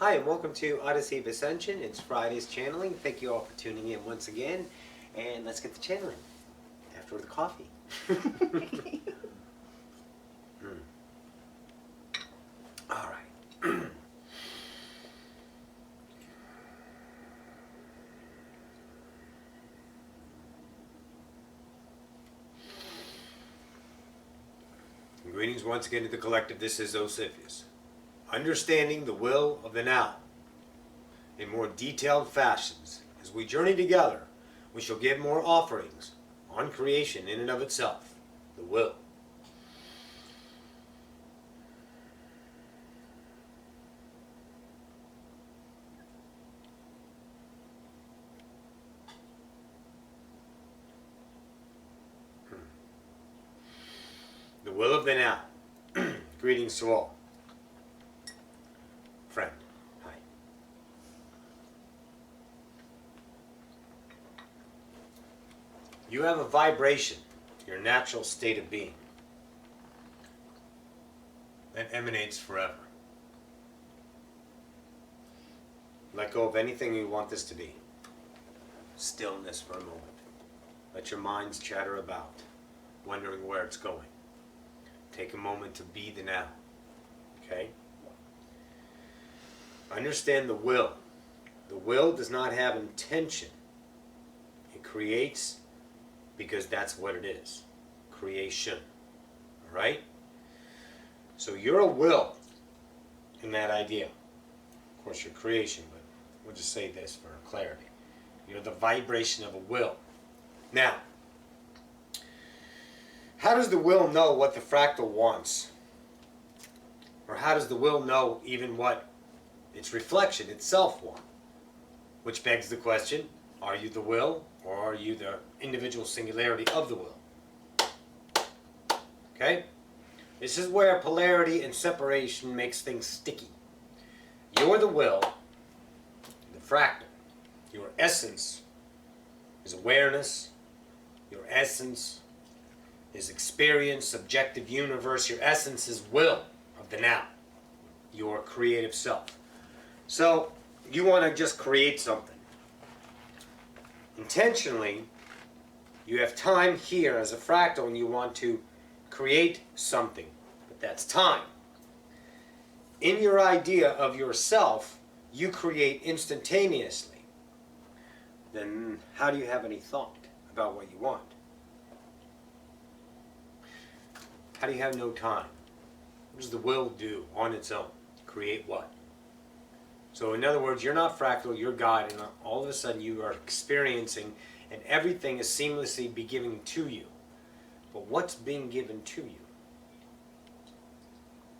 Hi, and welcome to Odyssey of Ascension. It's Friday's channeling. Thank you all for tuning in once again. And let's get the channeling after the coffee. All right. Greetings once again to the collective. This is Ocyphius. Understanding the will of the now in more detailed fashions. As we journey together, we shall give more offerings on creation in and of itself, the will. The will of the now. Greetings to all. Friend, hi. You have a vibration, your natural state of being, that emanates forever. Let go of anything you want this to be. Stillness for a moment. Let your minds chatter about, wondering where it's going. Take a moment to be the now. Okay? Understand the will. The will does not have intention. It creates because that's what it is. Creation. Alright? So you're a will in that idea. Of course, you're creation, but we'll just say this for clarity. You're the vibration of a will. Now, how does the will know what the fractal wants? Or how does the will know even what its reflection itself wants? Which begs the question, are you the will or are you the individual singularity of the will? Okay? This is where polarity and separation makes things sticky. You're the will, the fractal. Your essence is awareness. Your essence is experience, subjective universe. Your essence is will of the now, your creative self. So you want to just create something. Intentionally, you have time here as a fractal and you want to create something, but that's time. In your idea of yourself, you create instantaneously. Then how do you have any thought about what you want? How do you have no time? What does the will do on its own? Create what? So in other words, you're not fractal, you're God, and all of a sudden you are experiencing and everything is seamlessly be given to you. But what's being given to you?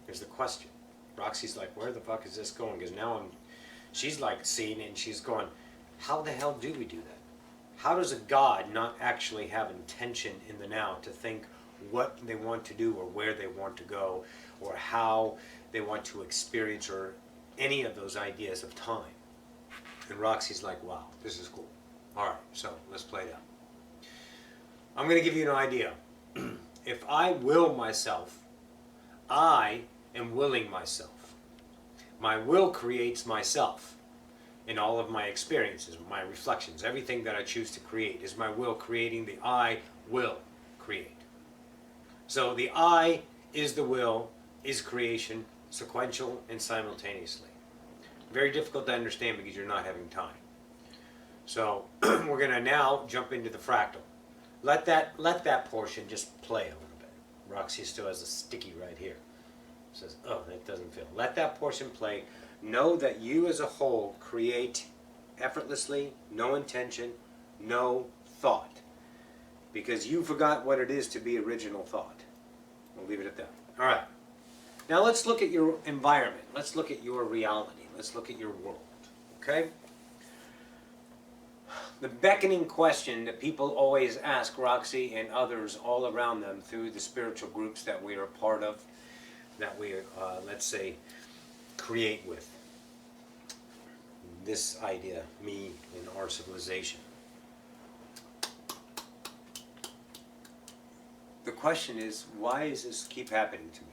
Here's the question. Roxy's like, where the fuck is this going? Because now she's like seeing it and she's going, how the hell do we do that? How does a God not actually have intention in the now to think what they want to do or where they want to go or how they want to experience or any of those ideas of time? And Roxy's like, wow, this is cool. All right, so let's play it out. I'm going to give you an idea. If I will myself, I am willing myself. My will creates myself in all of my experiences, my reflections. Everything that I choose to create is my will creating the I will create. So the I is the will, is creation, sequential and simultaneously. Very difficult to understand because you're not having time. So we're going to now jump into the fractal. Let that portion just play a little bit. Roxy still has a sticky right here. Says, oh, that doesn't feel. Let that portion play. Know that you as a whole create effortlessly, no intention, no thought. Because you forgot what it is to be original thought. We'll leave it at that. All right. Now let's look at your environment. Let's look at your reality. Let's look at your world. Okay? The beckoning question that people always ask Roxy and others all around them through the spiritual groups that we are part of, that we, let's say, create with. This idea, me and our civilization. The question is, why does this keep happening to me?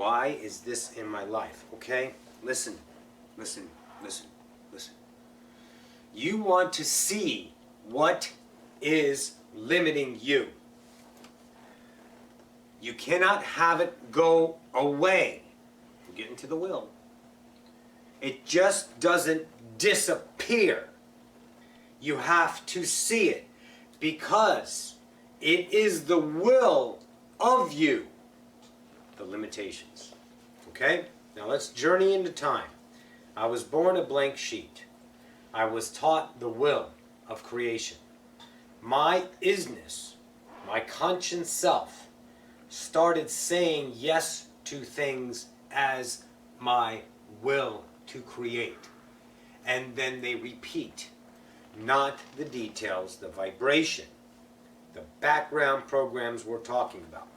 Why is this in my life? Okay? Listen, listen, listen, listen. You want to see what is limiting you. You cannot have it go away. We're getting to the will. It just doesn't disappear. You have to see it because it is the will of you, the limitations. Okay? Now let's journey into time. I was born a blank sheet. I was taught the will of creation. My isness, my conscious self, started saying yes to things as my will to create. And then they repeat, not the details, the vibration, the background programs we're talking about.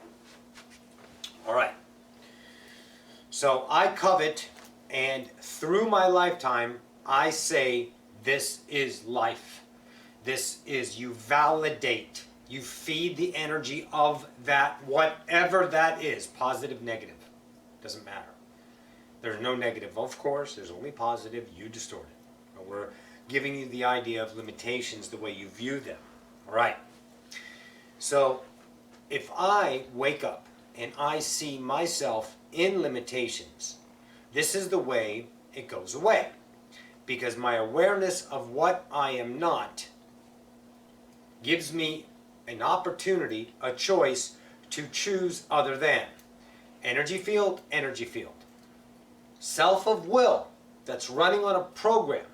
All right. So I covet, and through my lifetime, I say, this is life. This is, you validate. You feed the energy of that, whatever that is, positive, negative. Doesn't matter. There's no negative, of course. There's only positive. You distort it. But we're giving you the idea of limitations the way you view them. All right. So if I wake up and I see myself in limitations, this is the way it goes away. Because my awareness of what I am not gives me an opportunity, a choice to choose other than. Energy field, energy field. Self of will that's running on a program.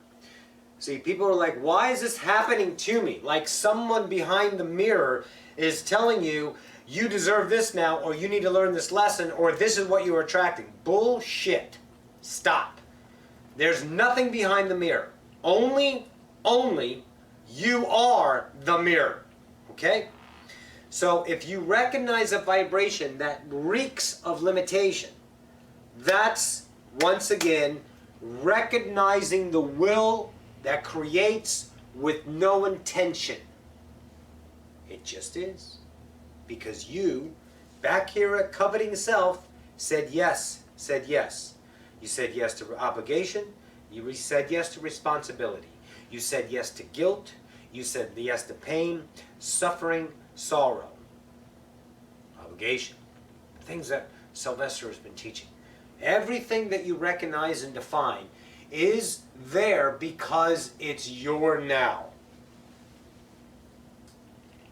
See, people are like, why is this happening to me? Like someone behind the mirror is telling you, you deserve this now, or you need to learn this lesson, or this is what you're attracting. Bullshit. Stop. There's nothing behind the mirror. Only you are the mirror. Okay? So if you recognize a vibration that reeks of limitation, that's, once again, recognizing the will that creates with no intention. It just is. Because you, back here at Coveting Self, said yes, said yes. You said yes to obligation. You said yes to responsibility. You said yes to guilt. You said yes to pain, suffering, sorrow. Obligation. Things that Sylvester has been teaching. Everything that you recognize and define is there because it's your now.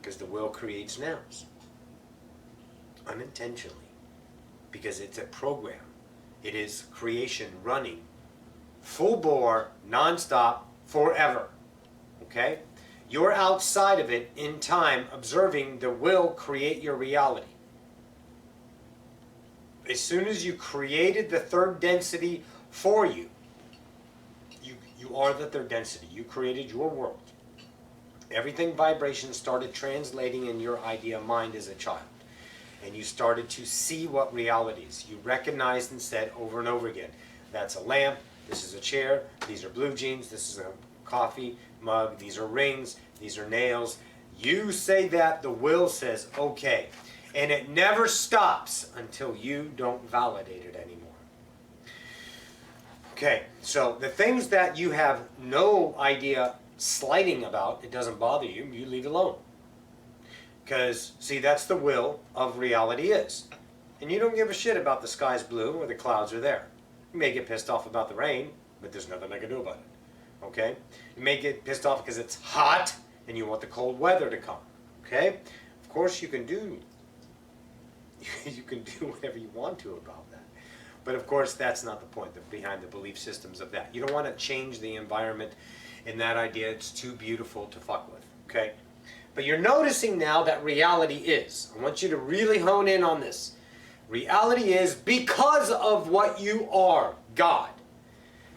Because the will creates nows. Unintentionally. Because it's a program. It is creation running full bore, non-stop, forever. Okay? You're outside of it in time, observing the will create your reality. As soon as you created the third density for you, you are the third density. You created your world. Everything vibration started translating in your idea mind as a child. And you started to see what reality is. You recognized and said over and over again, that's a lamp, this is a chair, these are blue jeans, this is a coffee mug, these are rings, these are nails. You say that, the will says, okay. And it never stops until you don't validate it anymore. Okay, so the things that you have no idea slighting about, it doesn't bother you, you leave it alone. Because, see, that's the will of reality is. And you don't give a shit about the sky's blue or the clouds are there. You may get pissed off about the rain, but there's nothing I can do about it. Okay? You may get pissed off because it's hot and you want the cold weather to come. Okay? Of course you can do whatever you want to about that. But of course that's not the point behind the belief systems of that. You don't want to change the environment in that idea. It's too beautiful to fuck with. Okay? But you're noticing now that reality is. I want you to really hone in on this. Reality is because of what you are, God.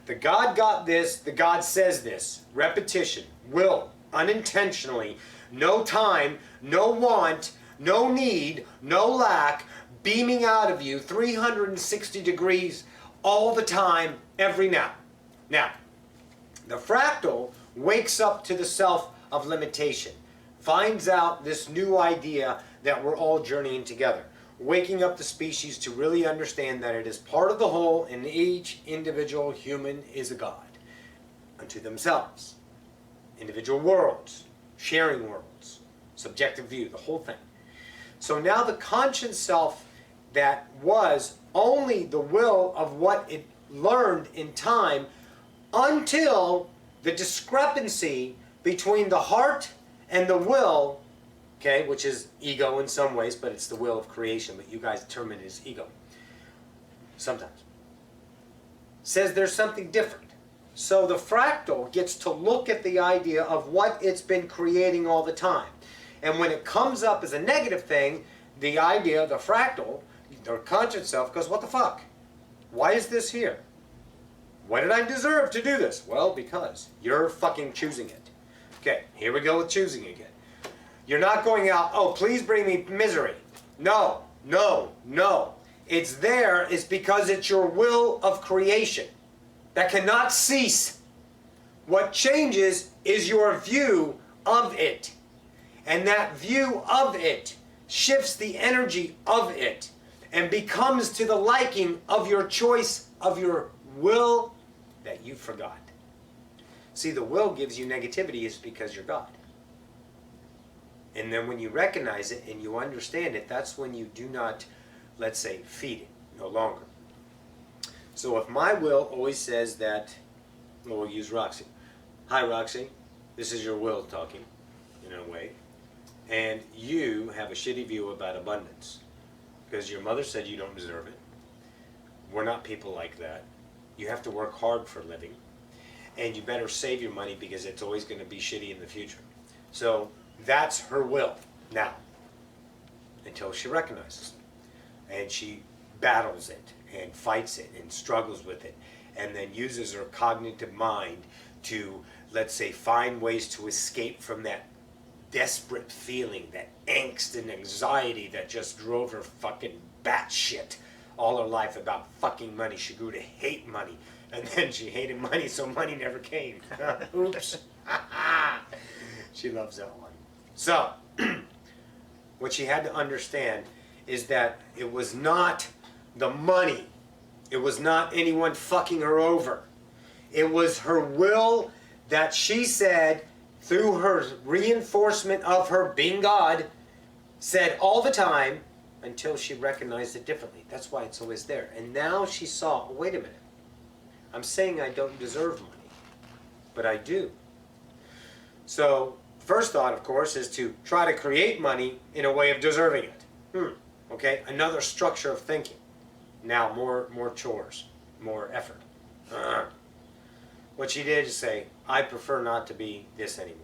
The God got this, the God says this. Repetition, will, unintentionally, no time, no want, no need, no lack, beaming out of you 360 degrees all the time, every now. Now, the fractal wakes up to the self of limitation. Finds out this new idea that we're all journeying together. waking up the species to really understand that it is part of the whole, and each individual human is a god unto themselves. Individual worlds, sharing worlds, subjective view, the whole thing. So now the conscious self that was only the will of what it learned in time until the discrepancy between the heart and the will, okay, which is ego in some ways, but it's the will of creation, but you guys determine it as ego sometimes, says there's something different. So the fractal gets to look at the idea of what it's been creating all the time. And when it comes up as a negative thing, the idea, the fractal, the conscious self goes, what the fuck? Why is this here? Why did I deserve to do this? Well, because you're fucking choosing it. Okay, here we go with choosing again. You're not going out, oh, please bring me misery. No, no, no. It's there is because it's your will of creation that cannot cease. What changes is your view of it. And that view of it shifts the energy of it and becomes to the liking of your choice of your will that you forgot. See, the will gives you negativity is because you're God. And then when you recognize it and you understand it, that's when you do not, let's say, feed it no longer. So if my will always says that, well, we'll use Roxy. Hi, Roxy. This is your will talking, in a way. And you have a shitty view about abundance because your mother said you don't deserve it. We're not people like that. You have to work hard for a living. And you better save your money because it's always going to be shitty in the future. So that's her will now, until she recognizes it. And she battles it and fights it and struggles with it and then uses her cognitive mind to, let's say, find ways to escape from that desperate feeling, that angst and anxiety that just drove her fucking batshit all her life about fucking money. She grew to hate money. And then she hated money, so money never came. Oops. She loves that one. So, what she had to understand is that it was not the money. It was not anyone fucking her over. It was her will that she said, through her reinforcement of her being God, said all the time until she recognized it differently. That's why it's always there. And now she saw, oh, wait a minute. I'm saying I don't deserve money, but I do. So, first thought, of course, is to try to create money in a way of deserving it. Okay, another structure of thinking. Now, more chores, more effort. What she did is say, I prefer not to be this anymore.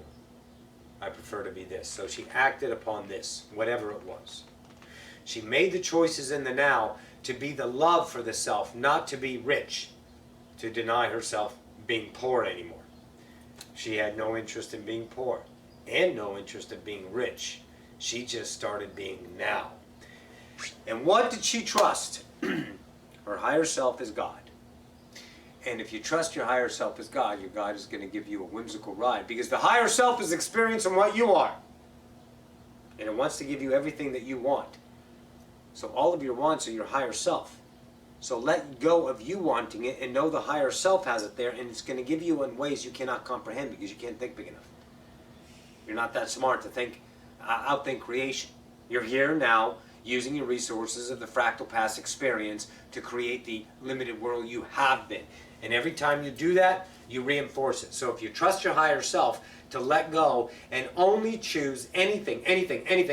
I prefer to be this. So she acted upon this, whatever it was. She made the choices in the now to be the love for the self, not to be rich, to deny herself being poor anymore. She had no interest in being poor and no interest in being rich. She just started being now. And what did she trust? Her higher self is God. And if you trust your higher self as God, your God is going to give you a whimsical ride because the higher self is experiencing what you are. And it wants to give you everything that you want. So all of your wants are your higher self. So let go of you wanting it and know the higher self has it there, and it's going to give you in ways you cannot comprehend because you can't think big enough. You're not that smart to think, outthink creation. You're here now using your resources of the fractal past experience to create the limited world you have been. And every time you do that, you reinforce it. So if you trust your higher self to let go and only choose anything in the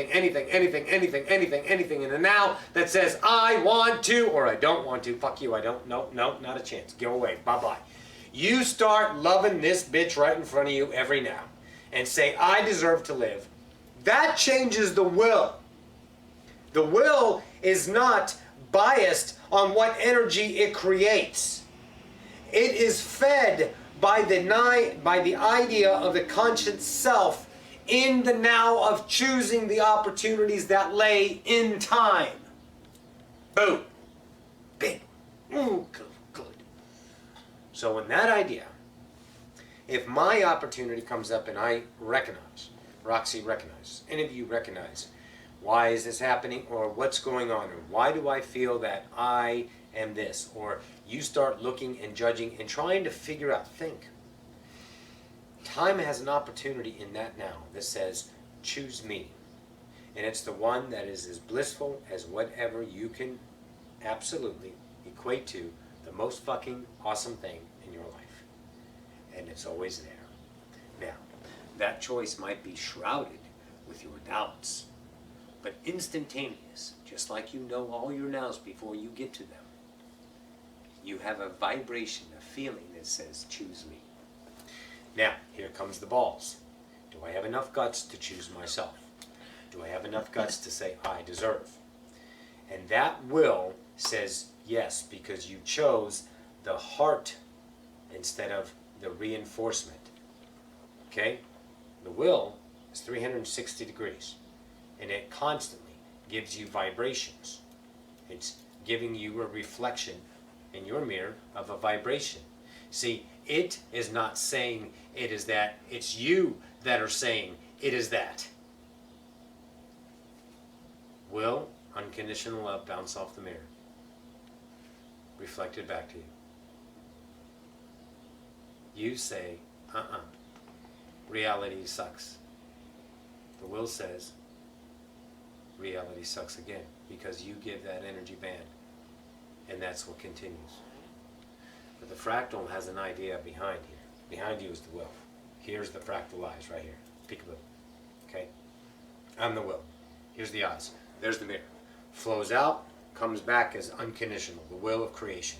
now that says, I want to, or I don't want to, fuck you, I don't, no, not a chance, go away, bye-bye. You start loving this bitch right in front of you every now and say, I deserve to live. That changes the will. The will is not biased on what energy it creates. It is fed by the idea of the conscious self in the now of choosing the opportunities that lay in time. Boom. Bing. Ooh, good. So in that idea, if my opportunity comes up and I recognize, Roxy recognizes, any of you recognize, Why is this happening? Or what's going on? Or why do I feel that I am this? Or you start looking and judging and trying to figure out, think. Time has an opportunity in that now that says, choose me. And it's the one that is as blissful as whatever you can absolutely equate to the most fucking awesome thing in your life. And it's always there. Now, that choice might be shrouded with your doubts, but instantaneous, just like you know all your nows before you get to them. You have a vibration, a feeling that says, choose me. Now, here comes the balls. Do I have enough guts to choose myself? Do I have enough guts to say, I deserve? And that will says yes, because you chose the heart instead of the reinforcement. Okay? The will is 360 degrees, and it constantly gives you vibrations. It's giving you a reflection in your mirror of a vibration. See, it is not saying it is that. It's you that are saying it is that. Will, unconditional love, bounce off the mirror. Reflected back to you. You say, reality sucks. The will says, reality sucks again, because you give that energy band, and that's what continues. But the fractal has an idea behind here. Behind you is the will. Here's the fractal eyes right here. Peekaboo. Okay? I'm the will. Here's the eyes. There's the mirror. Flows out, comes back as unconditional, the will of creation.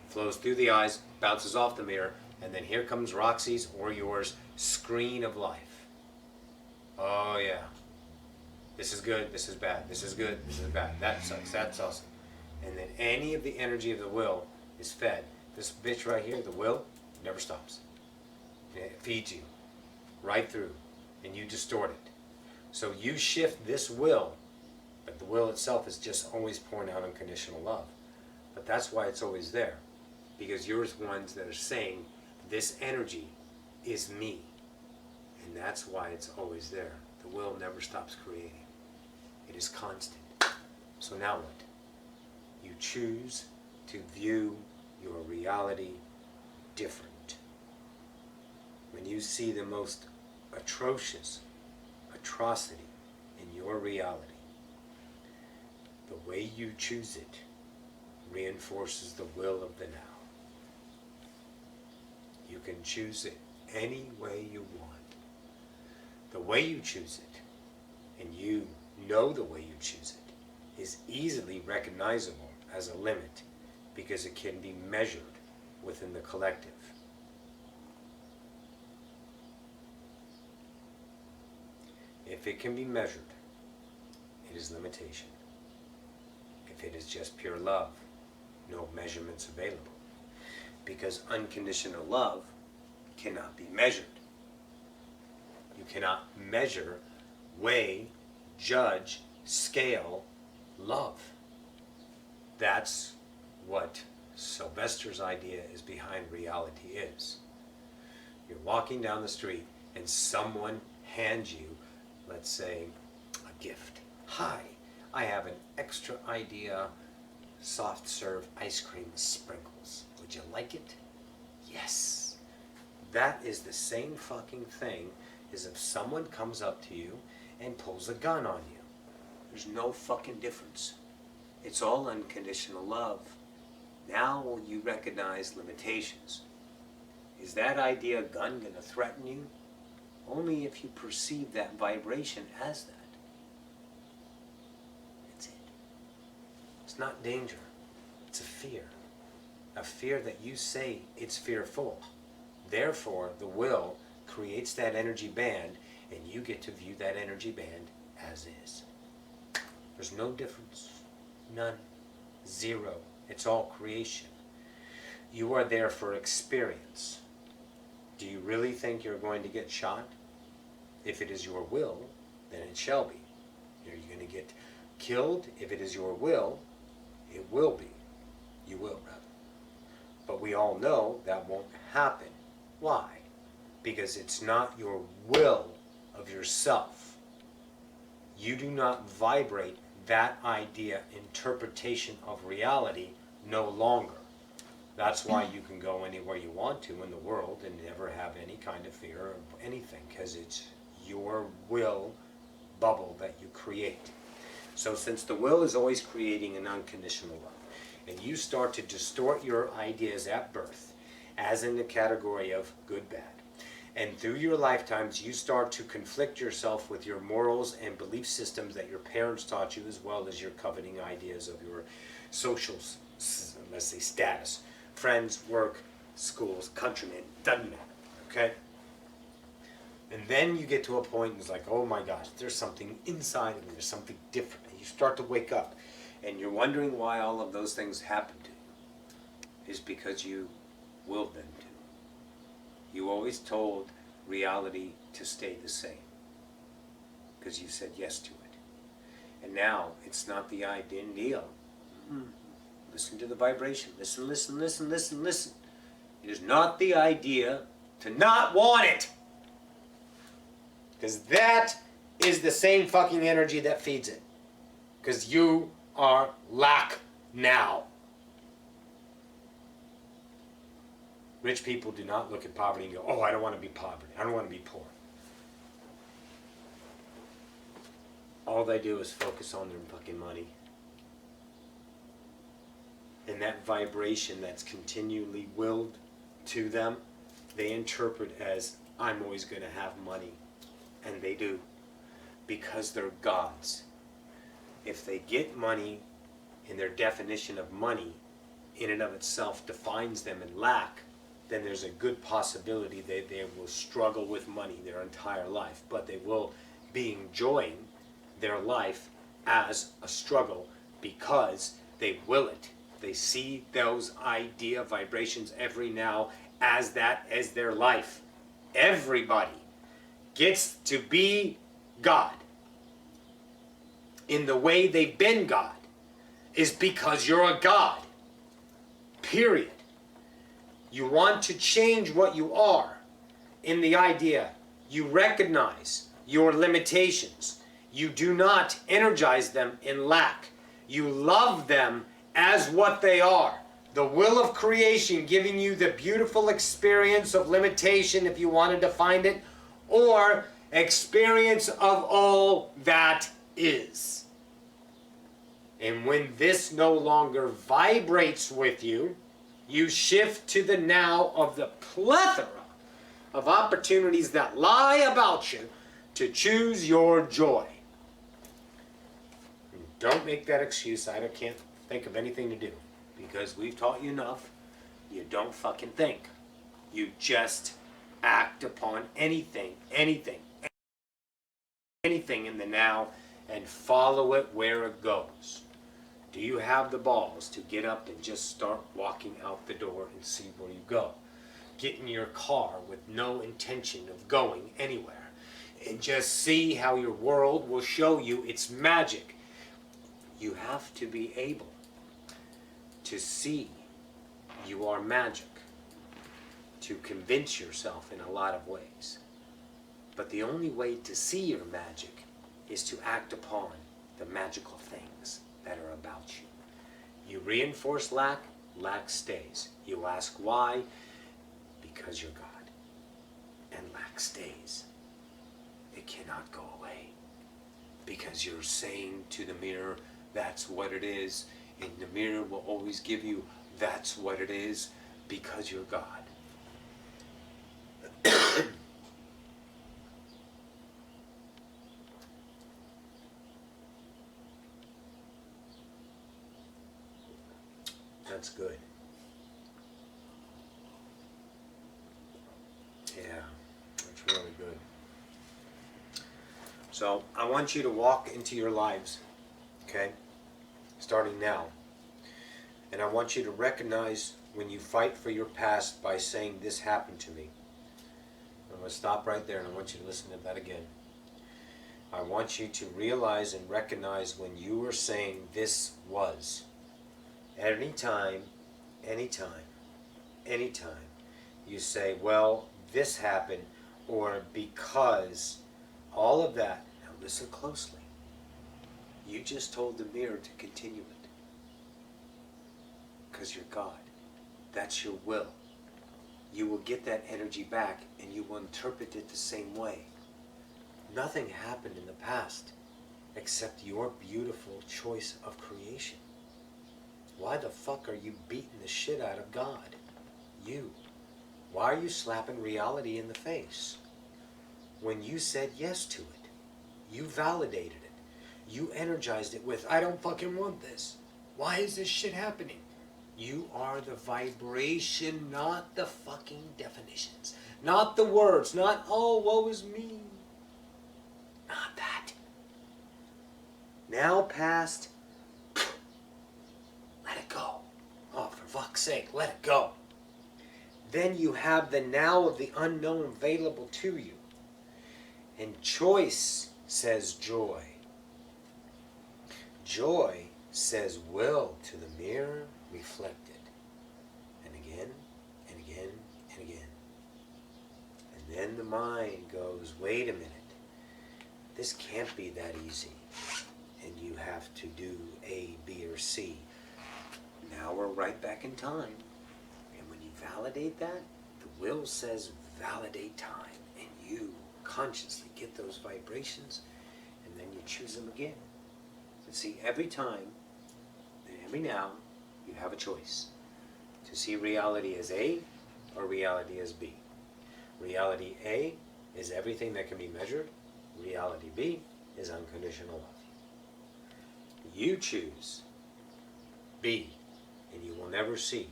Flows through the eyes, bounces off the mirror, and then here comes Roxy's or yours screen of life. Oh yeah. This is good, this is bad, this is good, this is bad, that sucks, that's awesome. And then any of the energy of the will is fed. This bitch right here, the will, never stops. It feeds you right through, and you distort it. So you shift this will, but the will itself is just always pouring out unconditional love. But that's why it's always there, because you're the ones that are saying, this energy is me. And that's why it's always there. The will never stops creating. It is constant. So now what? You choose to view your reality different. When you see the most atrocious atrocity in your reality, the way you choose it reinforces the will of the now. You can choose it any way you want. The way you choose it, and you know the way you choose it, is easily recognizable as a limit because it can be measured within the collective. If it can be measured, it is limitation. If it is just pure love, no measurements available. Because unconditional love cannot be measured. You cannot measure, weigh, judge, scale love. That's what Sylvester's idea is behind reality is. You're walking down the street and someone hands you, let's say, a gift. Hi, I have an extra idea soft serve ice cream with sprinkles. Would you like it? Yes. That is the same fucking thing as if someone comes up to you and pulls a gun on you. There's no fucking difference. It's all unconditional love. Now will you recognize limitations? Is that idea gun going to threaten you? Only if you perceive that vibration as that. That's it. It's not danger. It's a fear. A fear that you say it's fearful. Therefore, the will creates that energy band, and you get to view that energy band as is. There's no difference. None. Zero. It's all creation. You are there for experience. Do you really think you're going to get shot? If it is your will, then it shall be. Are you going to get killed? If it is your will, it will be. You will, rather. But we all know that won't happen. Why? Because it's not your will of yourself. you do not vibrate that idea, interpretation of reality no longer. That's why you can go anywhere you want to in the world and never have any kind of fear of anything, because it's your will bubble that you create. So since the will is always creating an unconditional love, and you start to distort your ideas at birth, as in the category of good, bad, and through your lifetimes you start to conflict yourself with your morals and belief systems that your parents taught you, as well as your coveting ideas of your social, let's say, status, friends, work, schools, countrymen, doesn't matter, okay? And then you get to a point and it's like, oh my gosh, there's something inside of me, there's something different. And you start to wake up and you're wondering why all of those things happen to you. Is because you willed them to. You always told reality to stay the same because you said yes to it. And now it's not the ideal. Listen to the vibration. Listen, listen, listen, listen, listen. It is not the idea to not want it. Because that is the same fucking energy that feeds it. Because you are lack now. Rich people do not look at poverty and go, oh, I don't want to be poverty. I don't want to be poor. All they do is focus on their fucking money. And that vibration that's continually willed to them, they interpret as, I'm always going to have money. And they do. Because they're gods. If they get money, and their definition of money in and of itself defines them in lack, then there's a good possibility they will struggle with money their entire life. But they will be enjoying their life as a struggle because they will it. They see those idea vibrations every now as that as their life. Everybody gets to be God in the way they've been God is because you're a God. Period. You want to change what you are in the idea. You recognize your limitations. You do not energize them in lack. You love them as what they are. The will of creation giving you the beautiful experience of limitation, if you wanted to find it, or experience of all that is. And when this no longer vibrates with you, you shift to the now of the plethora of opportunities that lie about you to choose your joy. And don't make that excuse, I can't think of anything to do. Because we've taught you enough. You don't fucking think. You just act upon anything in the now and follow it where it goes. Do you have the balls to get up and just start walking out the door and see where you go? Get in your car with no intention of going anywhere and just see how your world will show you its magic. You have to be able to see you are magic, to convince yourself in a lot of ways. But the only way to see your magic is to act upon the magical things that are about you. You reinforce lack, lack stays. You ask why? Because you're God. And lack stays. It cannot go away. Because you're saying to the mirror, that's what it is. And the mirror will always give you, that's what it is, because you're God. That's good. Yeah, that's really good. So I want you to walk into your lives, okay? Starting now. And I want you to recognize when you fight for your past by saying, this happened to me. I'm going to stop right there and I want you to listen to that again. I want you to realize and recognize when you are saying this was. Anytime you say, well, this happened, or because all of that. Now listen closely. You just told the mirror to continue it. Because you're God. That's your will. You will get that energy back and you will interpret it the same way. Nothing happened in the past except your beautiful choice of creation. Why the fuck are you beating the shit out of God? You. Why are you slapping reality in the face? When you said yes to it, you validated it. You energized it with, I don't fucking want this. Why is this shit happening? You are the vibration, not the fucking definitions. Not the words, not, oh, woe is me. Not that. Now past, let it go. Oh, for fuck's sake, let it go. Then you have the now of the unknown available to you. And choice says joy. Joy says will to the mirror reflected. And again, and again, and again. And then the mind goes, wait a minute. This can't be that easy. And you have to do A, B, or C. Now we're right back in time. And when you validate that, the will says validate time. And you consciously get those vibrations, and then you choose them again. And see, every time, and every now, you have a choice to see reality as A or reality as B. Reality A is everything that can be measured. Reality B is unconditional love. You choose B, and you will never see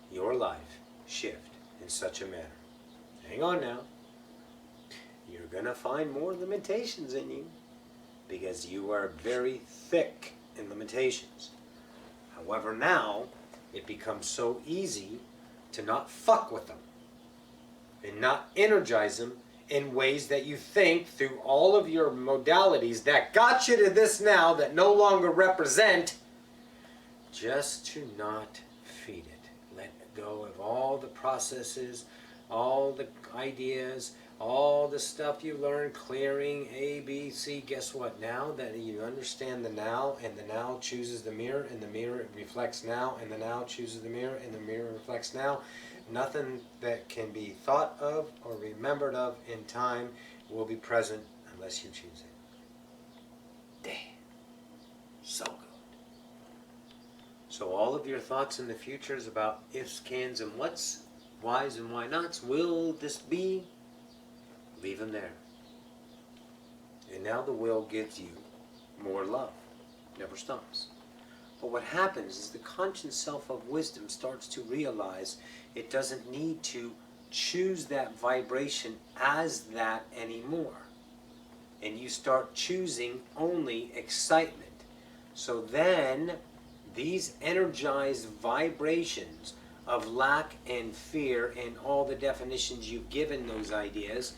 your life shift in such a manner. Hang on now. You're going to find more limitations in you because you are very thick in limitations. However, now it becomes so easy to not fuck with them and not energize them in ways that you think through all of your modalities that got you to this now that no longer represent, just to not feed it. Let go of all the processes, all the ideas, all the stuff you learned, clearing A, B, C. Guess what? Now that you understand the now, and the now chooses the mirror, and the mirror reflects now, and the now chooses the mirror, and the mirror reflects now, nothing that can be thought of or remembered of in time will be present unless you choose it. Damn. So good. So all of your thoughts in the futures about ifs, cans, and whats, whys and why nots, will this be? Leave them there. And now the will gives you more love. Never stops. But what happens is the conscious self of wisdom starts to realize it doesn't need to choose that vibration as that anymore. And you start choosing only excitement. So then these energized vibrations of lack and fear and all the definitions you've given those ideas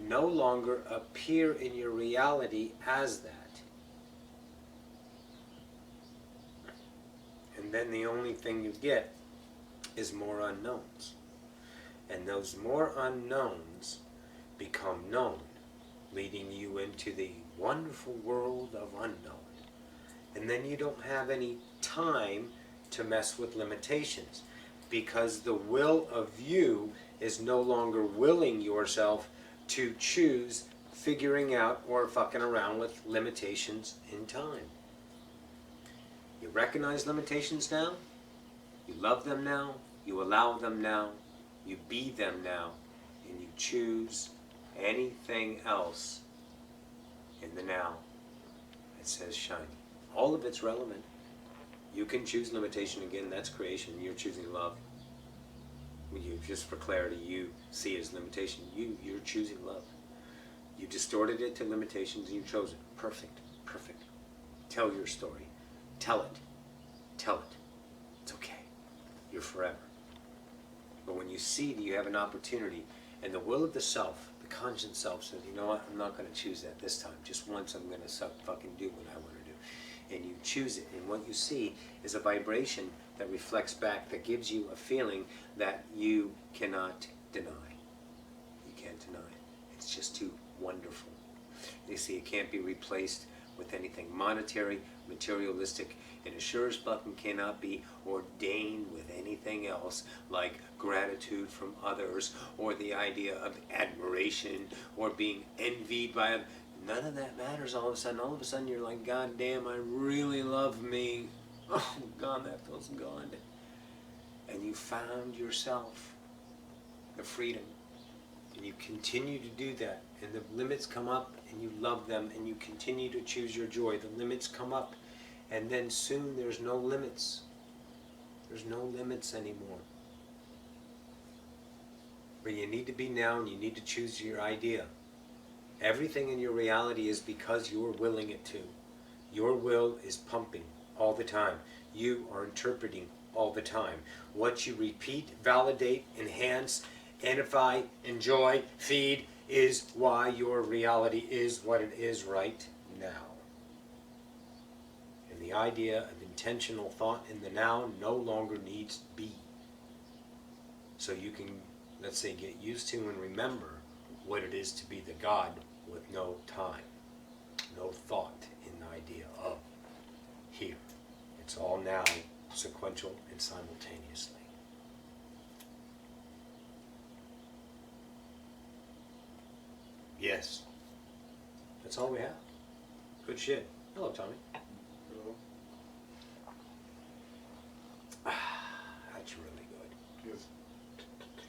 no longer appear in your reality as that. And then the only thing you get is more unknowns. And those more unknowns become known, leading you into the wonderful world of unknown. And then you don't have any time to mess with limitations, because the will of you is no longer willing yourself to choose figuring out or fucking around with limitations in time. You recognize limitations now, you love them now, you allow them now, you be them now, and you choose anything else in the now that says shiny. All of it's relevant. You can choose limitation again, that's creation. You're choosing love. You, just for clarity, you see it as limitation. You're choosing love. You distorted it to limitations and you chose it. Perfect, perfect. Tell your story. Tell it. Tell it. It's okay. You're forever. But when you see that you have an opportunity, and the will of the self, the conscious self says, you know what, I'm not going to choose that this time. Just once I'm going to fucking do what I want to do. And you choose it, and what you see is a vibration that reflects back, that gives you a feeling that you cannot deny. You can't deny it. It's just too wonderful. You see, it can't be replaced with anything monetary, materialistic, and it sure as fucking cannot be ordained with anything else like gratitude from others or the idea of admiration or being envied by others. None of that matters all of a sudden. All of a sudden you're like, God damn, I really love me. Oh God, that feels good. And you found yourself the freedom. And you continue to do that. And the limits come up and you love them and you continue to choose your joy. The limits come up and then soon there's no limits. There's no limits anymore. But you need to be now and you need to choose your idea. Everything in your reality is because you're willing it to. Your will is pumping all the time. You are interpreting all the time. What you repeat, validate, enhance, edify, enjoy, feed is why your reality is what it is right now. And the idea of intentional thought in the now no longer needs to be. So you can, let's say, get used to and remember what it is to be the God with no time, no thought in the idea of here. It's all now, sequential and simultaneously. Yes. That's all we have. Good shit. Hello, Tommy. Hello. That's really good. Yes.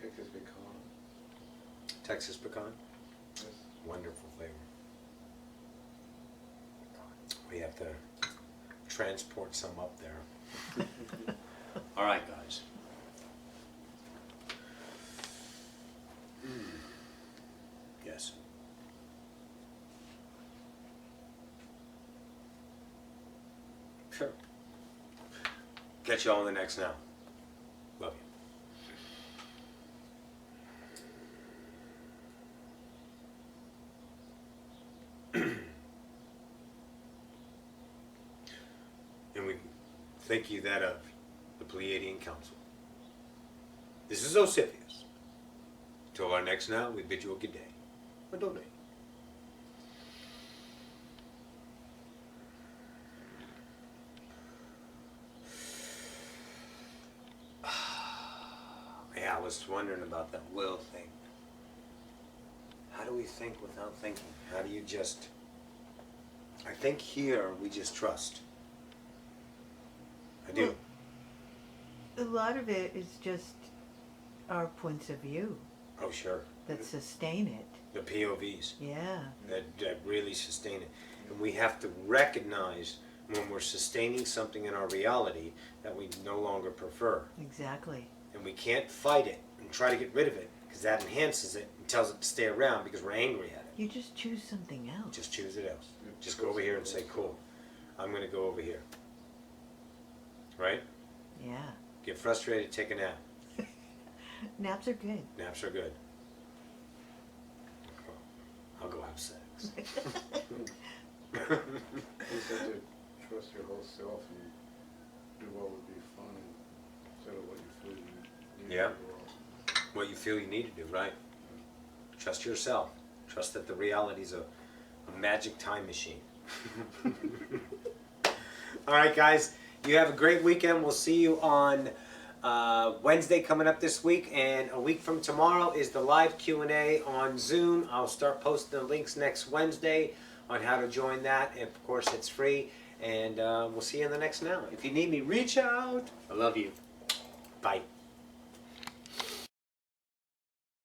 Texas pecan. Texas pecan? Yes. Wonderful flavor. We have to transport some up there. All right, guys. Yes. Sure. Catch you all in the next now. Love you. And we thank you that of the Pleiadian Council. This is Ocyphius. Till our next now, we bid you a good day. Adonai. Yeah, I was wondering about that will thing. How do we think without thinking? How do you just... I think here we just trust. I do. Well, a lot of it is just our points of view Oh, sure. that sustain it. The POVs Yeah. that really sustain it. And we have to recognize when we're sustaining something in our reality that we no longer prefer. Exactly. And we can't fight it and try to get rid of it because that enhances it and tells it to stay around because we're angry at it. You just choose something else. Just choose it else. Just go over here and say, cool, I'm going to go over here. Right? Yeah. Get frustrated, take a nap. Naps are good. Naps are good. I'll go have sex. You said to trust your whole self and do what would be fun instead of what you feel you need Yeah. to do. What you feel you need to do, right? Trust yourself. Trust that the reality's a magic time machine. All right, guys. You have a great weekend. We'll see you on Wednesday coming up this week. And a week from tomorrow is the live Q&A on Zoom. I'll start posting the links next Wednesday on how to join that. And of course, it's free. And we'll see you in the next now. If you need me, reach out. I love you. Bye.